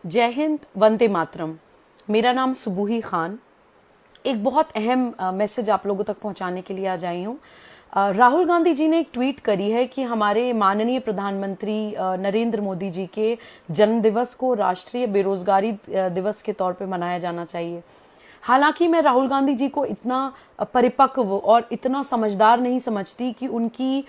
जय हिंद, वंदे मातरम। मेरा नाम सुबूही खान। एक बहुत अहम मैसेज आप लोगों तक पहुंचाने के लिए आज आई हूँ। राहुल गांधी जी ने एक ट्वीट करी है कि हमारे माननीय प्रधानमंत्री नरेंद्र मोदी जी के जन्म दिवस को राष्ट्रीय बेरोजगारी दिवस के तौर पे मनाया जाना चाहिए। हालांकि मैं राहुल गांधी जी को इतना परिपक्व और इतना समझदार नहीं समझती कि उनकी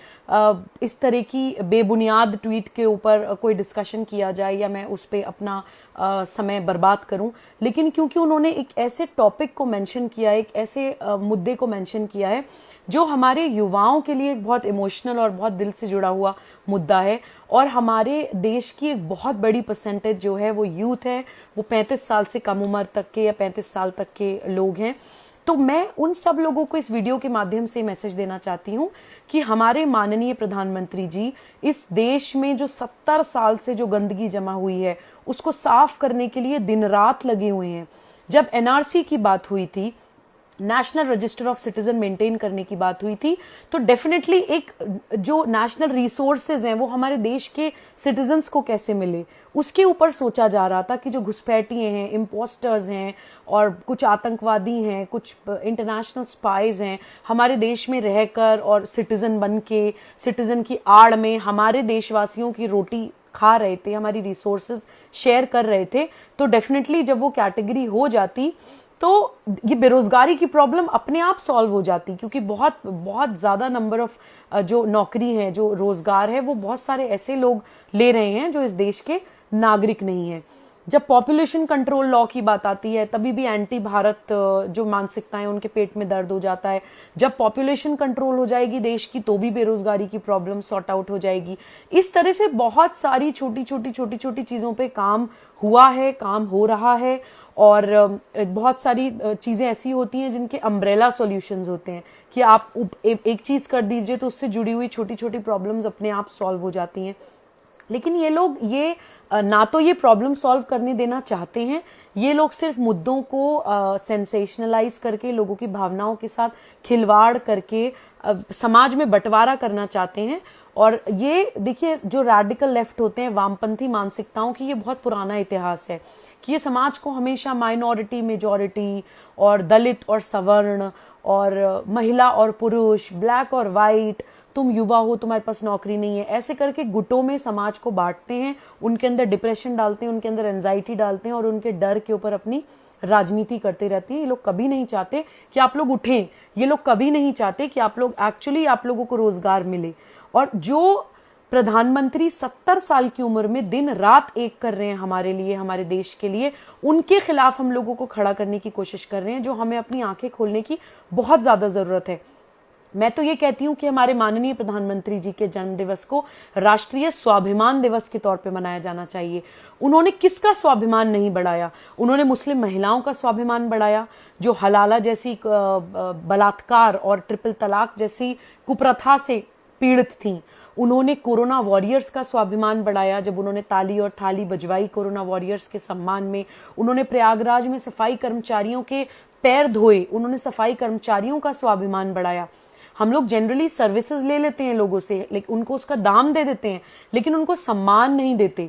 इस तरह की बेबुनियाद ट्वीट के ऊपर कोई डिस्कशन किया जाए या मैं उस पर अपना समय बर्बाद करूं। लेकिन क्योंकि उन्होंने एक ऐसे टॉपिक को मेंशन किया है, एक ऐसे मुद्दे को मेंशन किया है जो हमारे युवाओं के लिए एक बहुत इमोशनल और बहुत दिल से जुड़ा हुआ मुद्दा है, और हमारे देश की एक बहुत बड़ी परसेंटेज जो है वो यूथ है, वो 35 साल से कम उम्र तक के या 35 साल तक के लोग हैं। तो मैं उन सब लोगों को इस वीडियो के माध्यम से मैसेज देना चाहती हूँ कि हमारे माननीय प्रधानमंत्री जी इस देश में जो 70 साल से जो गंदगी जमा हुई है उसको साफ करने के लिए दिन रात लगे हुए हैं। जब एनआरसी की बात हुई थी, national register of citizen maintain करने की बात हुई थी, तो डेफिनेटली एक जो नेशनल रिसोर्सेज हैं वो हमारे देश के सिटीजन्स को कैसे मिले उसके ऊपर सोचा जा रहा था कि जो घुसपैठिए हैं, इम्पोस्टर्स हैं और कुछ आतंकवादी हैं, कुछ इंटरनेशनल स्पाइज हैं, हमारे देश में रहकर और सिटीजन बन के सिटीजन की आड़ में हमारे देशवासियों की रोटी खा रहे थे, हमारी रिसोर्सेज शेयर कर रहे थे। तो डेफिनेटली जब वो कैटेगरी हो जाती तो ये बेरोजगारी की प्रॉब्लम अपने आप सॉल्व हो जाती, क्योंकि बहुत बहुत ज्यादा नंबर ऑफ जो नौकरी है, जो रोजगार है, वो बहुत सारे ऐसे लोग ले रहे हैं जो इस देश के नागरिक नहीं है। जब पॉपुलेशन कंट्रोल लॉ की बात आती है तभी भी एंटी भारत जो मानसिकताएं, उनके पेट में दर्द हो जाता है। जब पॉपुलेशन कंट्रोल हो जाएगी देश की तो भी बेरोजगारी की प्रॉब्लम सॉर्ट आउट हो जाएगी। इस तरह से बहुत सारी छोटी छोटी चीजों पे काम हुआ है, काम हो रहा है, और बहुत सारी चीजें ऐसी होती हैं जिनके अम्ब्रेला सॉल्यूशंस होते हैं कि आप एक चीज कर दीजिए तो उससे जुड़ी हुई छोटी छोटी प्रॉब्लम्स अपने आप सॉल्व हो जाती हैं। लेकिन ये लोग ना तो ये प्रॉब्लम सॉल्व करने देना चाहते हैं, ये लोग सिर्फ मुद्दों को सेंसेशनलाइज करके, लोगों की भावनाओं के साथ खिलवाड़ करके समाज में बंटवारा करना चाहते हैं। और ये देखिए, जो रेडिकल लेफ्ट होते हैं, वामपंथी मानसिकताओं की, ये बहुत पुराना इतिहास है कि ये समाज को हमेशा माइनॉरिटी, मेजॉरिटी और दलित और सवर्ण और महिला और पुरुष, ब्लैक और वाइट, तुम युवा हो, तुम्हारे पास नौकरी नहीं है, ऐसे करके गुटों में समाज को बांटते हैं, उनके अंदर डिप्रेशन डालते हैं, उनके अंदर एंजाइटी डालते हैं और उनके डर के ऊपर अपनी राजनीति करते रहते हैं। ये लोग कभी नहीं चाहते कि आप लोग उठें, ये लोग कभी नहीं चाहते कि आप लोग एक्चुअली आप लोगों को रोजगार मिले। और जो प्रधानमंत्री 70 साल की उम्र में दिन रात एक कर रहे हैं हमारे लिए, हमारे देश के लिए, उनके खिलाफ हम लोगों को खड़ा करने की कोशिश कर रहे हैं, जो हमें अपनी आंखें खोलने की बहुत ज्यादा जरूरत है। मैं तो ये कहती हूं कि हमारे माननीय प्रधानमंत्री जी के जन्म दिवस को राष्ट्रीय स्वाभिमान दिवस के तौर पे मनाया जाना चाहिए। उन्होंने किसका स्वाभिमान नहीं बढ़ाया? उन्होंने मुस्लिम महिलाओं का स्वाभिमान बढ़ाया, जो हलाला जैसी बलात्कार और ट्रिपल तलाक जैसी कुप्रथा से पीड़ित थीं। उन्होंने कोरोना वॉरियर्स का स्वाभिमान बढ़ाया, जब उन्होंने ताली और थाली बजवाई कोरोना वॉरियर्स के सम्मान में। उन्होंने प्रयागराज में सफाई कर्मचारियों के पैर धोए, उन्होंने सफाई कर्मचारियों का स्वाभिमान बढ़ाया। हम लोग जनरली सर्विसेज ले लेते हैं लोगों से, लेकिन उनको उसका दाम दे देते हैं, लेकिन उनको सम्मान नहीं देते।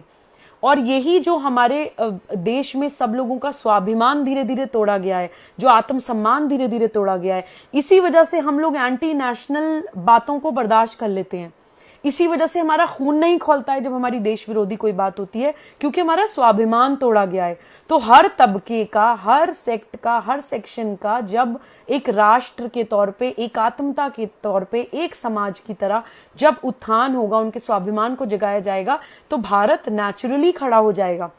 और यही जो हमारे देश में सब लोगों का स्वाभिमान धीरे धीरे तोड़ा गया है, जो आत्मसम्मान धीरे धीरे तोड़ा गया है, इसी वजह से हम लोग एंटी नेशनल बातों को बर्दाश्त कर लेते हैं। इसी वजह से हमारा खून नहीं खौलता है जब हमारी देश विरोधी कोई बात होती है, क्योंकि हमारा स्वाभिमान तोड़ा गया है। तो हर तबके का, हर सेक्ट का, हर सेक्शन का जब एक राष्ट्र के तौर पे, एकात्मता के तौर पे, एक समाज की तरह जब उत्थान होगा, उनके स्वाभिमान को जगाया जाएगा, तो भारत नेचुरली खड़ा हो जाएगा।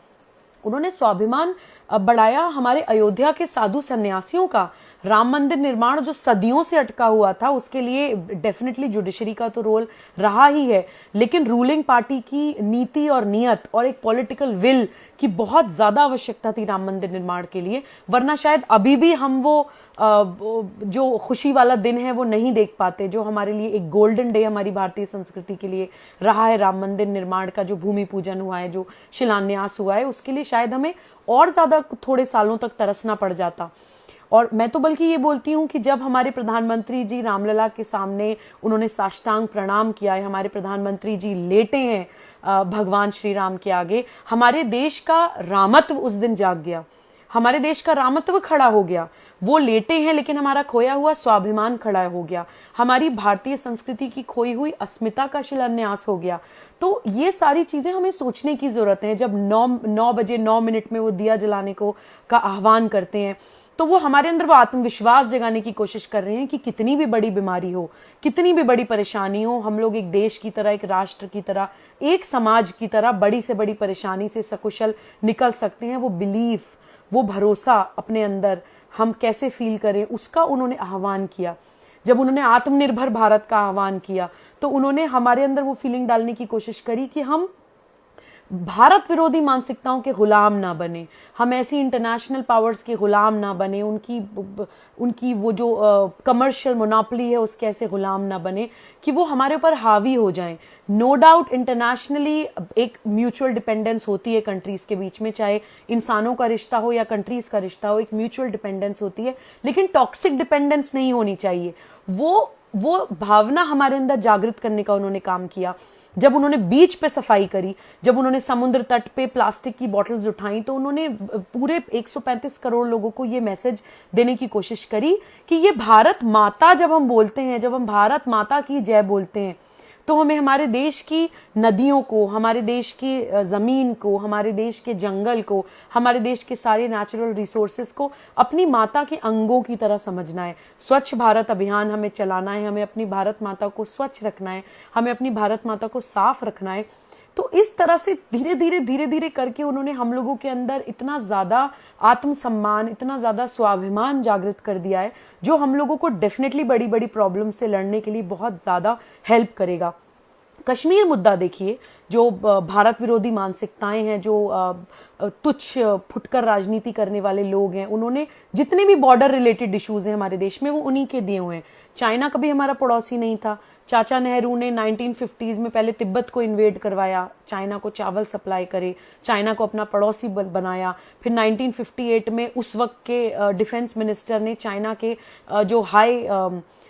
उन्होंने स्वाभिमान बढ़ाया हमारे अयोध्या के साधु सन्यासियों का। राम मंदिर निर्माण जो सदियों से अटका हुआ था, उसके लिए डेफिनेटली जुडिशरी का तो रोल रहा ही है, लेकिन रूलिंग पार्टी की नीति और नियत और एक पॉलिटिकल विल की बहुत ज्यादा आवश्यकता थी राम मंदिर निर्माण के लिए, वरना शायद अभी भी हम वो जो खुशी वाला दिन है वो नहीं देख पाते, जो हमारे लिए एक गोल्डन डे हमारी भारतीय संस्कृति के लिए रहा है। राम मंदिर निर्माण का जो भूमि पूजन हुआ है, जो शिलान्यास हुआ है, उसके लिए शायद हमें और ज्यादा थोड़े सालों तक तरसना पड़ जाता। और मैं तो बल्कि ये बोलती हूँ कि जब हमारे प्रधानमंत्री जी रामलला के सामने उन्होंने साष्टांग प्रणाम किया है, हमारे प्रधानमंत्री जी लेटे हैं भगवान श्री राम के आगे। हमारे देश का रामत्व उस दिन जाग गया, हमारे देश का रामत्व खड़ा हो गया। वो लेटे हैं लेकिन हमारा खोया हुआ स्वाभिमान खड़ा हो गया, हमारी भारतीय संस्कृति की खोई हुई अस्मिता का शिलान्यास हो गया। तो ये सारी चीजें हमें सोचने की जरूरत है। जब 9 बजे 9 मिनट में वो दिया जलाने को का आह्वान करते हैं, तो वो हमारे अंदर वो आत्मविश्वास जगाने की कोशिश कर रहे हैं कि कितनी भी बड़ी बीमारी हो, कितनी भी बड़ी परेशानी हो, हम लोग एक देश की तरह, एक राष्ट्र की तरह, एक समाज की तरह बड़ी से बड़ी परेशानी से सकुशल निकल सकते हैं। वो बिलीफ, वो भरोसा अपने अंदर हम कैसे फील करें, उसका उन्होंने आह्वान किया। जब उन्होंने आत्मनिर्भर भारत का आह्वान किया, तो उन्होंने हमारे अंदर वो फीलिंग डालने की कोशिश करी कि हम भारत विरोधी मानसिकताओं के गुलाम ना बने, हम ऐसी इंटरनेशनल पावर्स के गुलाम ना बने, उनकी वो जो कमर्शियल मोनोपोली है उसके ऐसे गुलाम ना बने कि वो हमारे ऊपर हावी हो जाएं। नो डाउट इंटरनेशनली एक म्यूचुअल डिपेंडेंस होती है कंट्रीज के बीच में, चाहे इंसानों का रिश्ता हो या कंट्रीज का रिश्ता हो, एक म्यूचुअल डिपेंडेंस होती है, लेकिन टॉक्सिक डिपेंडेंस नहीं होनी चाहिए। वो भावना हमारे अंदर जागृत करने का उन्होंने काम किया। जब उन्होंने बीच पे सफाई करी, जब उन्होंने समुद्र तट पे प्लास्टिक की बॉटल्स उठाई, तो उन्होंने पूरे 135 करोड़ लोगों को ये मैसेज देने की कोशिश करी कि ये भारत माता, जब हम बोलते हैं, जब हम भारत माता की जय बोलते हैं, तो हमें हमारे देश की नदियों को, हमारे देश की जमीन को, हमारे देश के जंगल को, हमारे देश के सारे नेचुरल रिसोर्सेज को अपनी माता के अंगों की तरह समझना है। स्वच्छ भारत अभियान हमें चलाना है, हमें अपनी भारत माता को स्वच्छ रखना है, हमें अपनी भारत माता को साफ रखना है। तो इस तरह से धीरे धीरे करके उन्होंने हम लोगों के अंदर इतना ज्यादा आत्मसम्मान, इतना ज्यादा स्वाभिमान जागृत कर दिया है, जो हम लोगों को डेफिनेटली बड़ी बड़ी प्रॉब्लम से लड़ने के लिए बहुत ज्यादा हेल्प करेगा। कश्मीर मुद्दा देखिए, जो भारत विरोधी मानसिकताएं हैं, जो तुच्छ फुटकर राजनीति करने वाले लोग हैं, उन्होंने जितने भी बॉर्डर रिलेटेड इश्यूज हैं हमारे देश में, वो उन्हीं के दिए हुए हैं। चाइना कभी हमारा पड़ोसी नहीं था। चाचा नेहरू ने 1950s में पहले तिब्बत को इन्वेड करवाया, चाइना को चावल सप्लाई करे, चाइना को अपना पड़ोसी बनाया। फिर 1958 में उस वक्त के डिफेंस मिनिस्टर ने चाइना के जो हाई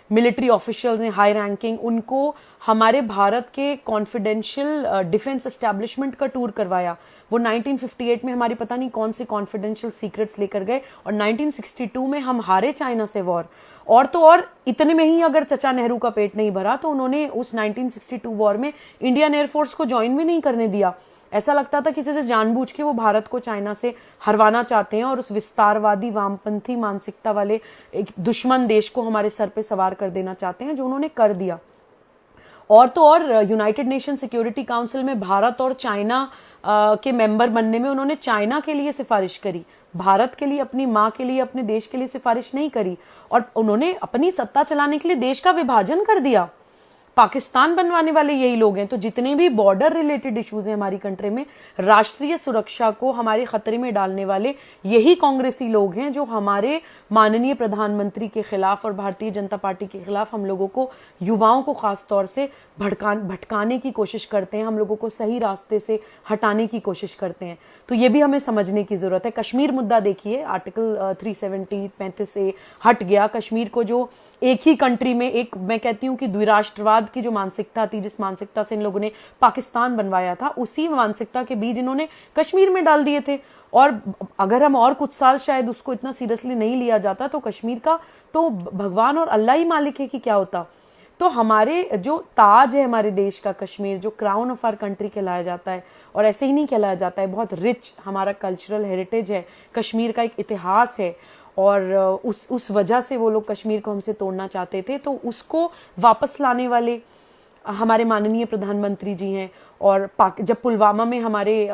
मिलिट्री ऑफिशियल्स हैं, हाई रैंकिंग, उनको हमारे भारत के कॉन्फिडेंशियल डिफेंस एस्टैब्लिशमेंट का टूर करवाया। वो 1958 में हमारी पता नहीं कौन से कॉन्फिडेंशियल सीक्रेट्स लेकर गए, और 1962 में हम हारे चाइना से वॉर। और तो और इतने में ही अगर चचा नेहरू का पेट नहीं भरा, तो उन्होंने उस 1962 वॉर में इंडियन एयरफोर्स को ज्वाइन भी नहीं करने दिया। ऐसा लगता था किसी से जानबूझ के वो भारत को चाइना से हरवाना चाहते हैं और उस विस्तारवादी वामपंथी मानसिकता वाले एक दुश्मन देश को हमारे सर पे सवार कर देना चाहते हैं, जो उन्होंने कर दिया। और तो और यूनाइटेड नेशन सिक्योरिटी काउंसिल में भारत और चाइना के मेंबर बनने में उन्होंने चाइना के लिए सिफारिश करी, भारत के लिए, अपनी माँ के लिए, अपने देश के लिए सिफारिश नहीं करी। और उन्होंने अपनी सत्ता चलाने के लिए देश का विभाजन कर दिया। पाकिस्तान बनवाने वाले यही लोग हैं। तो जितने भी बॉर्डर रिलेटेड इश्यूज हैं हमारी कंट्री में, राष्ट्रीय सुरक्षा को हमारे खतरे में डालने वाले यही कांग्रेसी लोग हैं, जो हमारे माननीय प्रधानमंत्री के खिलाफ और भारतीय जनता पार्टी के खिलाफ हम लोगों को, युवाओं को खास तौर से भटकाने की कोशिश करते हैं, हम लोगों को सही रास्ते से हटाने की कोशिश करते हैं। तो ये भी हमें समझने की जरूरत है। कश्मीर मुद्दा देखिए, आर्टिकल 370 से हट गया। कश्मीर को जो एक ही कंट्री में, एक मैं कहती हूं कि द्विराष्ट्रवाद की जो मानसिकता थी, जिस मानसिकता से इन लोगों ने पाकिस्तान बनवाया था, उसी मानसिकता के बीज इन्होंने कश्मीर में डाल दिए थे। और अगर हम और कुछ साल शायद उसको इतना सीरियसली नहीं लिया जाता, तो कश्मीर का तो भगवान और अल्लाह ही मालिक है कि क्या होता। तो हमारे जो ताज है हमारे देश का, कश्मीर, जो क्राउन ऑफ आवर कंट्री कहलाया जाता है, और ऐसे ही नहीं कहलाया जाता है, बहुत रिच हमारा कल्चरल हेरिटेज है, कश्मीर का एक इतिहास है। और उस वजह से वो लोग कश्मीर को हमसे तोड़ना चाहते थे। तो उसको वापस लाने वाले हमारे माननीय प्रधानमंत्री जी हैं। और जब पुलवामा में हमारे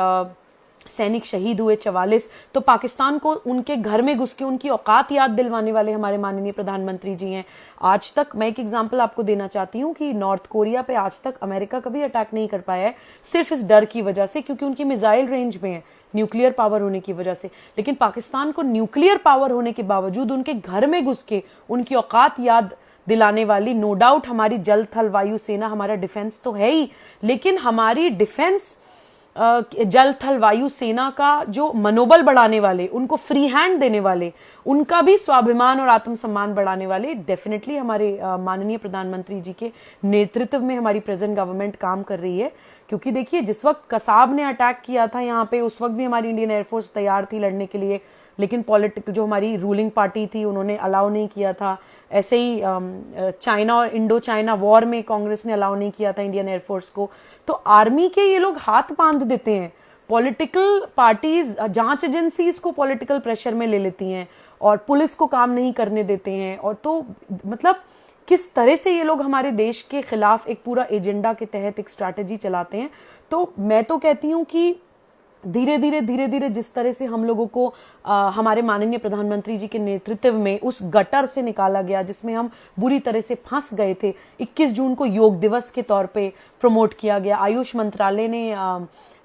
सैनिक शहीद हुए 44, तो पाकिस्तान को उनके घर में घुस के उनकी औकात याद दिलवाने वाले हमारे माननीय प्रधानमंत्री जी हैं। आज तक मैं एक एग्जांपल आपको देना चाहती हूँ कि नॉर्थ कोरिया पे आज तक अमेरिका कभी अटैक नहीं कर पाया है, सिर्फ इस डर की वजह से, क्योंकि उनकी मिसाइल रेंज में है, न्यूक्लियर पावर होने की वजह से। लेकिन पाकिस्तान को न्यूक्लियर पावर होने के बावजूद उनके घर में घुस के उनकी औकात याद दिलाने वाली, नो डाउट हमारी जल थल वायु सेना, हमारा डिफेंस तो है ही, लेकिन हमारी डिफेंस जल थल वायु सेना का जो मनोबल बढ़ाने वाले, उनको फ्री हैंड देने वाले, उनका भी स्वाभिमान और आत्मसम्मान बढ़ाने वाले डेफिनेटली हमारे माननीय प्रधानमंत्री जी के नेतृत्व में हमारी प्रेजेंट गवर्नमेंट काम कर रही है। क्योंकि देखिए जिस वक्त कसाब ने अटैक किया था यहाँ पे, उस वक्त भी हमारी इंडियन एयरफोर्स तैयार थी लड़ने के लिए, लेकिन जो हमारी रूलिंग पार्टी थी उन्होंने अलाउ नहीं किया था। ऐसे ही चाइना और इंडो चाइना वॉर में कांग्रेस ने अलाउ नहीं किया था इंडियन एयरफोर्स को। तो आर्मी के ये लोग हाथ बांध देते हैं, पॉलिटिकल पार्टीज, जांच एजेंसीज को पॉलिटिकल प्रेशर में ले लेती हैं और पुलिस को काम नहीं करने देते हैं। और तो मतलब किस तरह से ये लोग हमारे देश के खिलाफ एक पूरा एजेंडा के तहत एक स्ट्रैटेजी चलाते हैं। तो मैं तो कहती हूं कि धीरे धीरे जिस तरह से हम लोगों को हमारे माननीय प्रधानमंत्री जी के नेतृत्व में उस गटर से निकाला गया जिसमें हम बुरी तरह से फंस गए थे, 21 जून को योग दिवस के तौर पे प्रमोट किया गया, आयुष मंत्रालय ने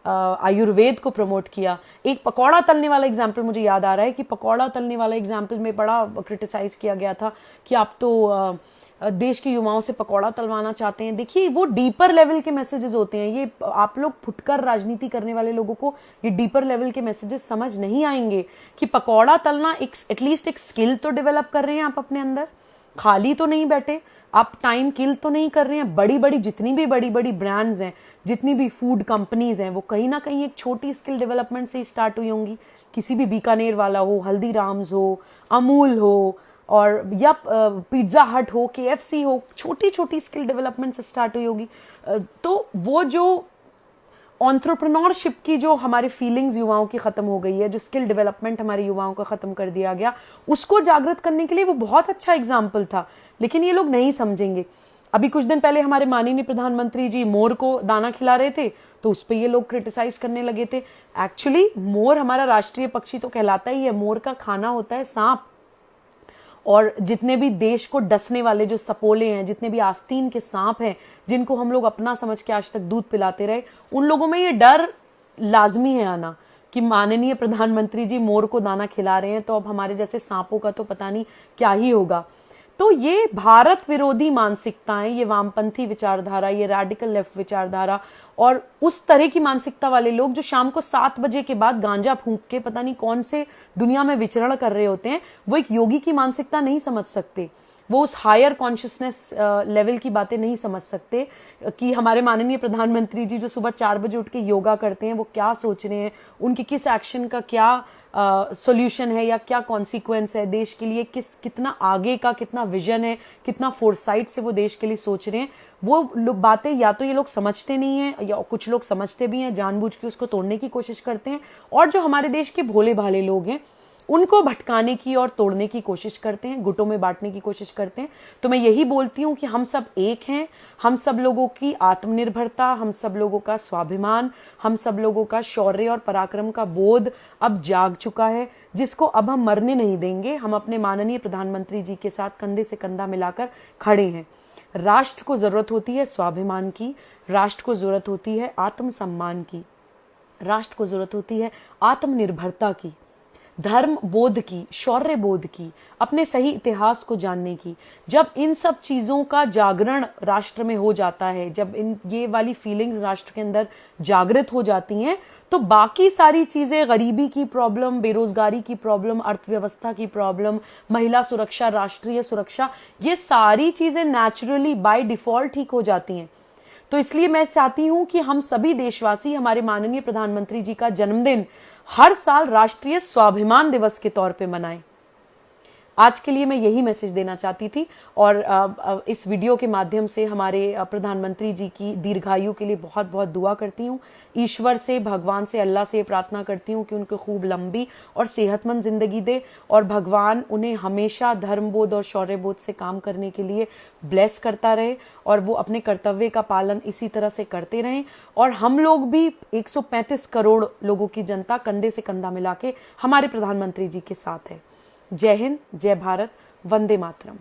आयुर्वेद को प्रमोट किया। एक पकौड़ा तलने वाला एग्जाम्पल मुझे याद आ रहा है कि पकौड़ा तलने वाला एग्जाम्पल में बड़ा क्रिटिसाइज किया गया था कि आप तो देश के युवाओं से पकौड़ा तलवाना चाहते हैं। देखिए वो डीपर लेवल के मैसेजेस होते हैं, ये आप लोग फुटकर राजनीति करने वाले लोगों को ये डीपर लेवल के मैसेजेस समझ नहीं आएंगे कि पकौड़ा तलना एक एटलीस्ट एक स्किल तो डेवलप कर रहे हैं आप अपने अंदर, खाली तो नहीं बैठे, आप टाइम किल तो नहीं कर रहे हैं। बड़ी बड़ी जितनी भी बड़ी बड़ी ब्रांड्स हैं, जितनी भी फूड कंपनीज हैं, वो कहीं ना कहीं एक छोटी स्किल डेवलपमेंट से ही स्टार्ट हुई होंगी। किसी भी बीकानेर वाला हो, हल्दीराम्स हो, अमूल हो, और या पिज्जा हट हो, KFC हो, छोटी छोटी स्किल डेवलपमेंट से स्टार्ट हुई होगी। तो वो जो एंटरप्रेन्योरशिप की जो हमारी फीलिंग्स युवाओं की खत्म हो गई है, जो स्किल डेवलपमेंट हमारे युवाओं का खत्म कर दिया गया, उसको जागृत करने के लिए वो बहुत अच्छा एग्जाम्पल था। लेकिन ये लोग नहीं समझेंगे। अभी कुछ दिन पहले हमारे माननीय प्रधानमंत्री जी मोर को दाना खिला रहे थे, तो उस पर ये लोग क्रिटिसाइज करने लगे थे। एक्चुअली मोर हमारा राष्ट्रीय पक्षी तो कहलाता ही है, मोर का खाना होता है सांप। और जितने भी देश को डसने वाले जो सपोले हैं, जितने भी आस्तीन के सांप हैं, जिनको हम लोग अपना समझ के आज तक दूध पिलाते रहे, उन लोगों में ये डर लाजमी है आना कि माननीय प्रधानमंत्री जी मोर को दाना खिला रहे हैं, तो अब हमारे जैसे सांपों का तो पता नहीं क्या ही होगा। तो ये भारत विरोधी मानसिकताएं, ये वामपंथी विचारधारा, ये रैडिकल लेफ्ट विचारधारा और उस तरह की मानसिकता वाले लोग जो शाम को 7 बजे के बाद गांजा फूंक के पता नहीं कौन से दुनिया में विचरण कर रहे होते हैं, वो एक योगी की मानसिकता नहीं समझ सकते। वो उस हायर कॉन्शियसनेस लेवल की बातें नहीं समझ सकते कि हमारे माननीय प्रधानमंत्री जी जो सुबह 4 बजे उठ के योगा करते हैं, वो क्या सोच रहे हैं, उनके किस एक्शन का क्या सॉल्यूशन है या क्या कॉन्सिक्वेंस है देश के लिए, कितना आगे का कितना विजन है, कितना फोरसाइट से वो देश के लिए सोच रहे हैं। वो बातें या तो ये लोग समझते नहीं हैं, या कुछ लोग समझते भी हैं, जानबूझ के उसको तोड़ने की कोशिश करते हैं, और जो हमारे देश के भोले भाले लोग हैं उनको भटकाने की और तोड़ने की कोशिश करते हैं, गुटों में बांटने की कोशिश करते हैं। तो मैं यही बोलती हूँ कि हम सब एक हैं, हम सब लोगों की आत्मनिर्भरता, हम सब लोगों का स्वाभिमान, हम सब लोगों का शौर्य और पराक्रम का बोध अब जाग चुका है, जिसको अब हम मरने नहीं देंगे। हम अपने माननीय प्रधानमंत्री जी के साथ कंधे से कंधा मिलाकर खड़े हैं। राष्ट्र को जरूरत होती है स्वाभिमान की, राष्ट्र को जरूरत होती है आत्मसम्मान की, राष्ट्र को जरूरत होती है आत्मनिर्भरता की, धर्म बोध की, शौर्य बोध की, अपने सही इतिहास को जानने की। जब इन सब चीजों का जागरण राष्ट्र में हो जाता है, जब ये वाली फीलिंग्स राष्ट्र के अंदर जागृत हो जाती हैं, तो बाकी सारी चीजें, गरीबी की प्रॉब्लम, बेरोजगारी की प्रॉब्लम, अर्थव्यवस्था की प्रॉब्लम, महिला सुरक्षा, राष्ट्रीय सुरक्षा, ये सारी चीजें नेचुरली बाय डिफॉल्ट ठीक हो जाती हैं। तो इसलिए मैं चाहती हूं कि हम सभी देशवासी हमारे माननीय प्रधानमंत्री जी का जन्मदिन हर साल राष्ट्रीय स्वाभिमान दिवस के तौर पे मनाएं। आज के लिए मैं यही मैसेज देना चाहती थी, और इस वीडियो के माध्यम से हमारे प्रधानमंत्री जी की दीर्घायु के लिए बहुत बहुत दुआ करती हूँ। ईश्वर से, भगवान से, अल्लाह से प्रार्थना करती हूँ कि उनको खूब लंबी और सेहतमंद जिंदगी दे, और भगवान उन्हें हमेशा धर्मबोध और शौर्यबोध से काम करने के लिए ब्लेस करता रहे, और वो अपने कर्तव्य का पालन इसी तरह से करते रहें। और हम लोग भी 135 करोड़ लोगों की जनता कंधे से कंधा मिला के हमारे प्रधानमंत्री जी के साथ है। जय हिंद, जय भारत, वंदे मातरम।